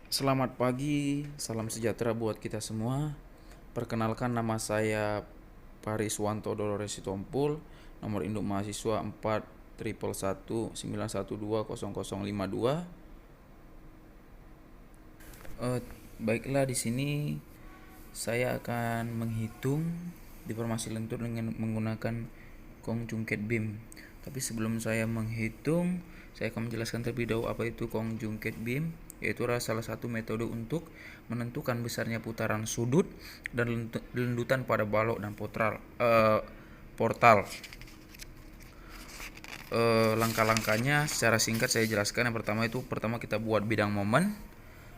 Selamat pagi, salam sejahtera buat kita semua. Perkenalkan, nama saya Pariswanto Dolores Sitompul, nomor induk mahasiswa 4 111 912 0052. Eh, Baiklah, di sini saya akan menghitung deformasi lentur dengan menggunakan konjungket beam. Tapi sebelum saya menghitung, saya akan menjelaskan terlebih dahulu apa itu konjungket beam, yaitu adalah salah satu metode untuk menentukan besarnya putaran sudut dan lendutan pada balok dan portal. Langkah-langkahnya secara singkat saya jelaskan. Yang pertama kita buat bidang momen.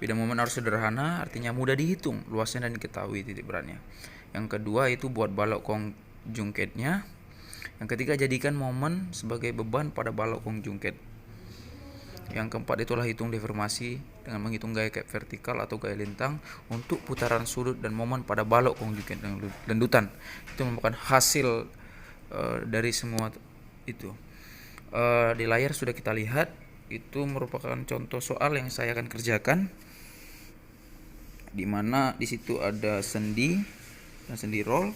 Bidang momen harus sederhana, artinya mudah dihitung luasnya dan diketahui titik beratnya. Yang kedua itu buat balok konjungketnya. Yang ketiga, jadikan momen sebagai beban pada balok konjungket. Yang keempat itulah hitung deformasi dengan menghitung gaya cap vertikal atau gaya lintang untuk putaran sudut dan momen pada balok konjungket dan lendutan. Itu merupakan hasil dari semua itu. Di layar sudah kita lihat, itu merupakan contoh soal yang saya akan kerjakan, di mana di situ ada sendi dan sendi roll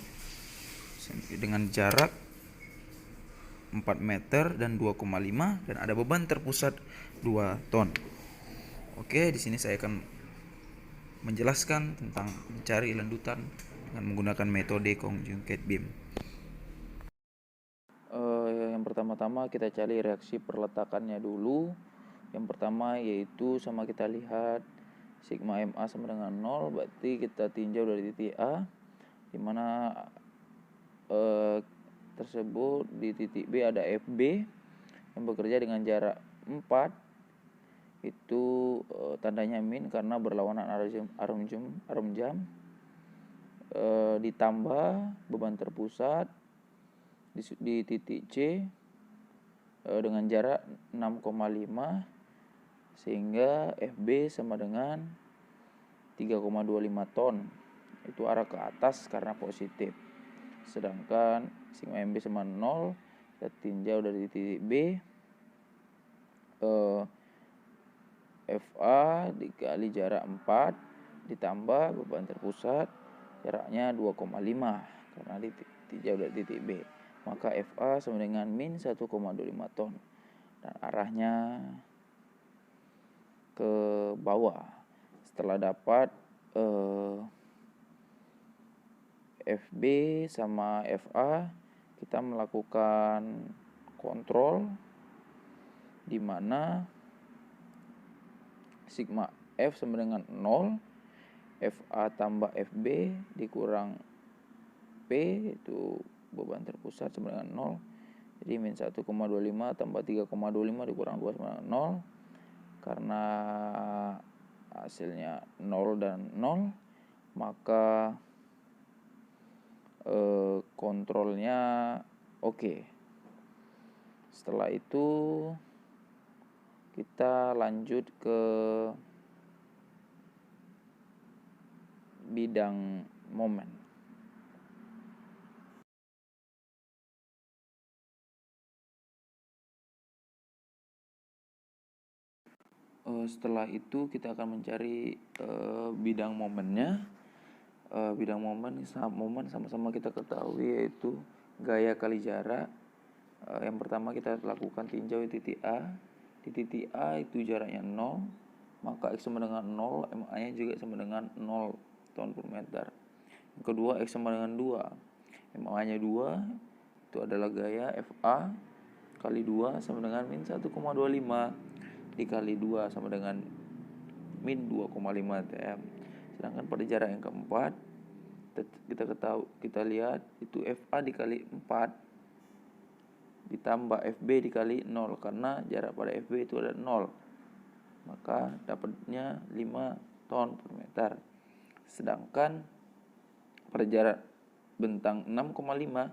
dengan jarak 4 meter dan 2,5 dan ada beban terpusat 2 ton. Oke, di sini saya akan menjelaskan tentang mencari lendutan dengan menggunakan metode konjungket beam. Yang pertama-tama kita cari reaksi perletakannya dulu. Yang pertama yaitu sama kita lihat sigma MA sama dengan 0, berarti kita tinjau dari titik A, dimana tersebut di titik B ada FB yang bekerja dengan jarak 4. Itu tandanya min karena berlawanan arung jam. Ditambah beban terpusat di titik C dengan jarak 6,5, sehingga FB sama dengan 3,25 ton. Itu arah ke atas karena positif. Sedangkan sigma MB sama 0, kita tinjau dari titik B, FA dikali jarak 4 ditambah beban terpusat jaraknya 2,5 karena ditinjau dari titik B, maka FA sama dengan min 1,25 ton dan arahnya ke bawah. Setelah dapat FB sama FA, kita melakukan kontrol di mana sigma F sama dengan 0, FA tambah FB dikurang P, itu beban terpusat sama dengan 0. Jadi min 1,25 tambah 3,25 dikurang 2 sama dengan 0. Karena hasilnya 0 dan 0, maka kontrolnya oke. Setelah itu kita lanjut ke bidang momen. Setelah itu kita akan mencari bidang momennya. Bidang momen sama-sama kita ketahui, yaitu gaya kali jarak. Yang pertama kita lakukan tinjau di titik A. Di titik A itu jaraknya 0, maka X sama dengan 0, MA nya juga sama dengan 0 ton per meter. Yang kedua, X sama dengan 2, MA nya 2, itu adalah gaya FA kali 2 sama dengan min 1,25 dikali 2 sama dengan min 2,5 TM. Sedangkan pada jarak yang keempat, kita lihat itu FA dikali 4 ditambah FB dikali 0, karena jarak pada FB itu ada 0, maka dapatnya 5 ton per meter. Sedangkan pada jarak bentang 6,5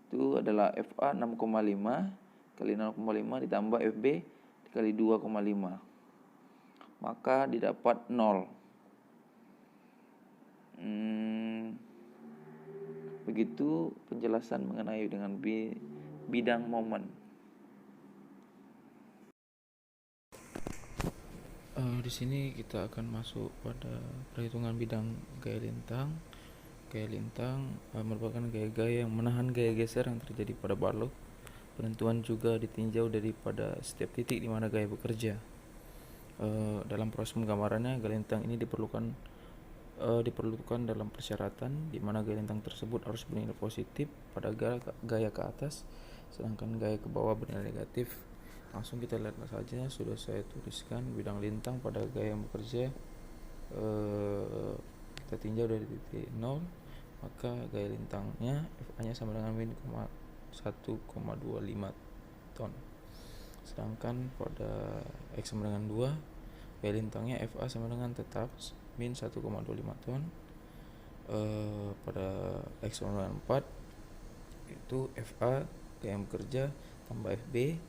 itu adalah FA 6,5 kali 0,5 ditambah FB dikali 2,5, maka didapat 0. Begitu penjelasan mengenai dengan bidang momen. Di sini kita akan masuk pada perhitungan bidang gaya lintang. Gaya lintang merupakan gaya-gaya yang menahan gaya geser yang terjadi pada balok. Penentuan juga ditinjau daripada setiap titik di mana gaya bekerja. Dalam proses penggambarannya, gaya lintang ini diperlukan dalam persyaratan di mana gaya lintang tersebut harus bernilai positif pada gaya ke atas, sedangkan gaya ke bawah bernilai negatif. Langsung kita lihat saja, sudah saya tuliskan bidang lintang pada gaya yang bekerja. Kita tinjau dari titik 0, maka gaya lintangnya FA nya sama dengan min 1,25 ton. Sedangkan pada X sama dengan 2, gaya lintangnya FA sama dengan tetap min 1,25 ton. Pada X sama dengan 4, itu FA gaya yang bekerja tambah FB,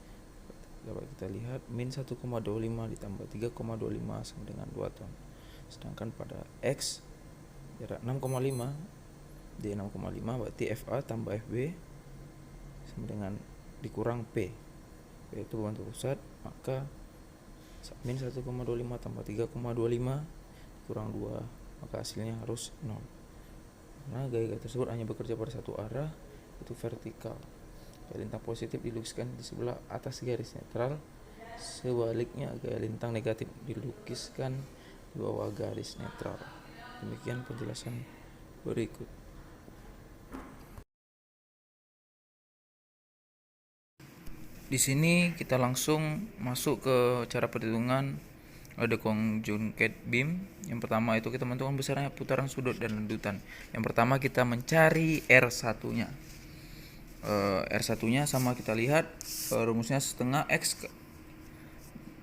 dapat kita lihat min 1,25 ditambah 3,25 sama dengan 2 ton. Sedangkan pada X jarak 6,5, D 6,5, berarti FA tambah FB sama dengan dikurang P, yaitu beban terpusat, maka min 1,25 tambah 3,25 kurang 2, maka hasilnya harus 0. Karena gaya tersebut hanya bekerja pada satu arah, itu vertikal. Gaya lintang positif dilukiskan di sebelah atas garis netral, sebaliknya gaya lintang negatif dilukiskan di bawah garis netral. Demikian penjelasan berikut. Di sini kita langsung masuk ke cara perhitungan de conjugate beam. Yang pertama itu kita menentukan besarnya putaran sudut dan lendutan. Yang pertama kita mencari R1-nya. R1-nya sama kita lihat, rumusnya setengah X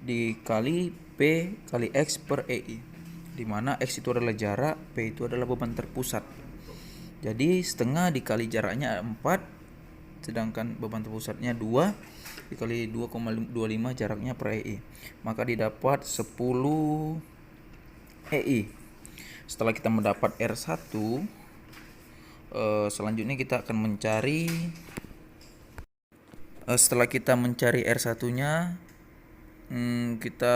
dikali P kali X per EI, dimana X itu adalah jarak, P itu adalah beban terpusat. Jadi setengah dikali jaraknya 4, sedangkan beban terpusatnya 2 dikali 2,25 jaraknya per EI, maka didapat 10 EI. Setelah kita mendapat R1, selanjutnya kita akan mencari setelah kita mencari R1-nya, kita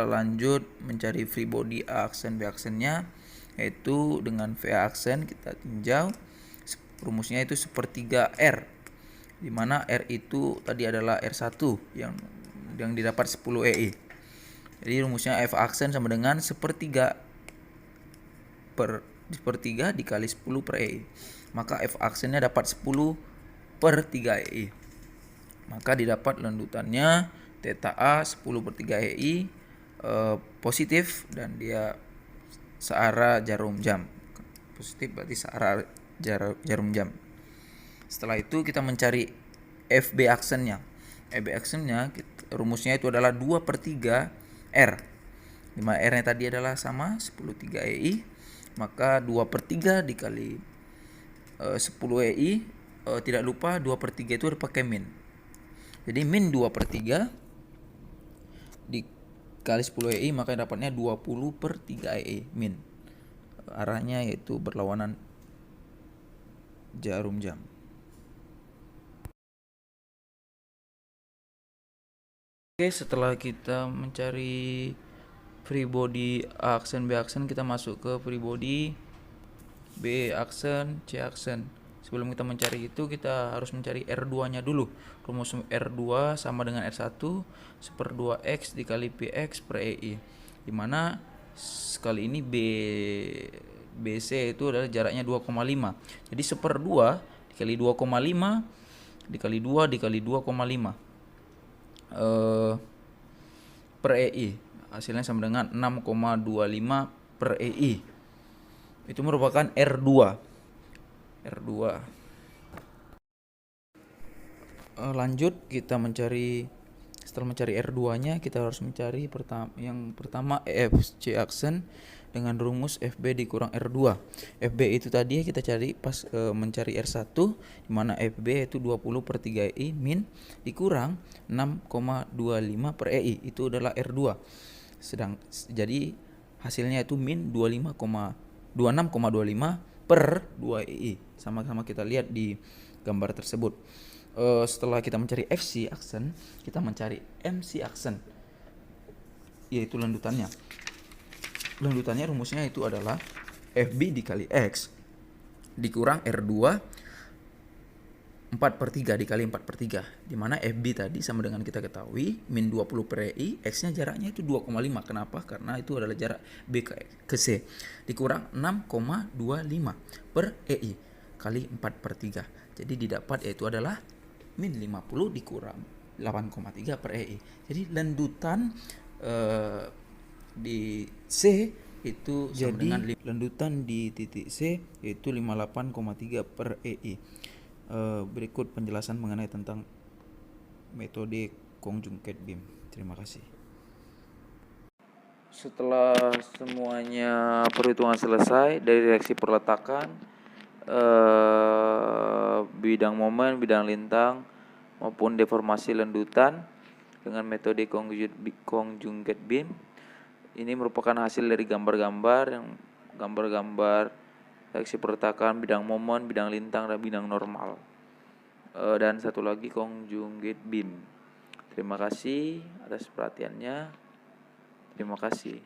lanjut mencari free body A aksen B aksennya, yaitu dengan V aksen kita tinjau, rumusnya itu sepertiga R, dimana R itu tadi adalah R1 yang didapat 10 EI. Jadi rumusnya F aksen sama dengan sepertiga dikali 10 per EI, maka F aksennya dapat 10 per 3 EI, maka didapat lendutannya theta A 10 per 3 EI positif, dan dia searah jarum jam. Positif berarti searah jarum jam. Setelah itu kita mencari FB aksennya. FB aksennya rumusnya itu adalah 2 per 3 R, dimana R nya tadi adalah sama 10 3 EI, maka 2 per 3 dikali 10 EI, tidak lupa 2 per 3 itu pakai min. Jadi min 2 per 3 dikali 10 EI, maka dapatnya 20 per 3 EI min. Arahnya yaitu berlawanan jarum jam. Oke, setelah kita mencari free body A aksen B aksen, kita masuk ke free body B aksen C aksen. Sebelum kita mencari itu, kita harus mencari R2-nya dulu. Rumus R2 sama dengan R1 1/2X dikali PX per EI, dimana sekali ini BC itu adalah jaraknya 2,5. Jadi 1/2 dikali 2,5 dikali 2 dikali 2,5 per EI, hasilnya sama dengan 6,25 per EI. Itu merupakan R2. Lanjut kita mencari, setelah mencari R2-nya, kita harus mencari yang pertama FC aksen dengan rumus FB dikurang R2. FB itu tadi kita cari pas mencari R1, dimana FB itu 20 per 3 EI min dikurang 6,25 per EI, itu adalah R2. Jadi hasilnya itu min 26,25 per 2 EI. Sama-sama kita lihat di gambar tersebut. Setelah kita mencari FC aksen, kita mencari MC aksen. yaitu lendutannya. Lendutannya rumusnya itu adalah FB dikali X dikurang R2 4/3 dikali 4/3, dimana FB tadi sama dengan kita ketahui min 20 per EI, X nya jaraknya itu 2,5. Kenapa? Karena itu adalah jarak B ke C, dikurang 6,25 per EI kali 4/3. Jadi didapat yaitu adalah min 50 dikurang 8,3 per EI. Jadi lendutan di C itu sama dengan lendutan di titik C yaitu 58,3 per EI. Berikut penjelasan mengenai tentang metode conjugate beam. Terima kasih. Setelah semuanya perhitungan selesai dari reaksi perletakan, bidang momen, bidang lintang maupun deformasi lendutan dengan metode conjugate beam, ini merupakan hasil dari gambar-gambar reaksi perletakan, bidang momen, bidang lintang, dan bidang normal. Dan satu lagi conjugate beam. Terima kasih atas perhatiannya. Terima kasih.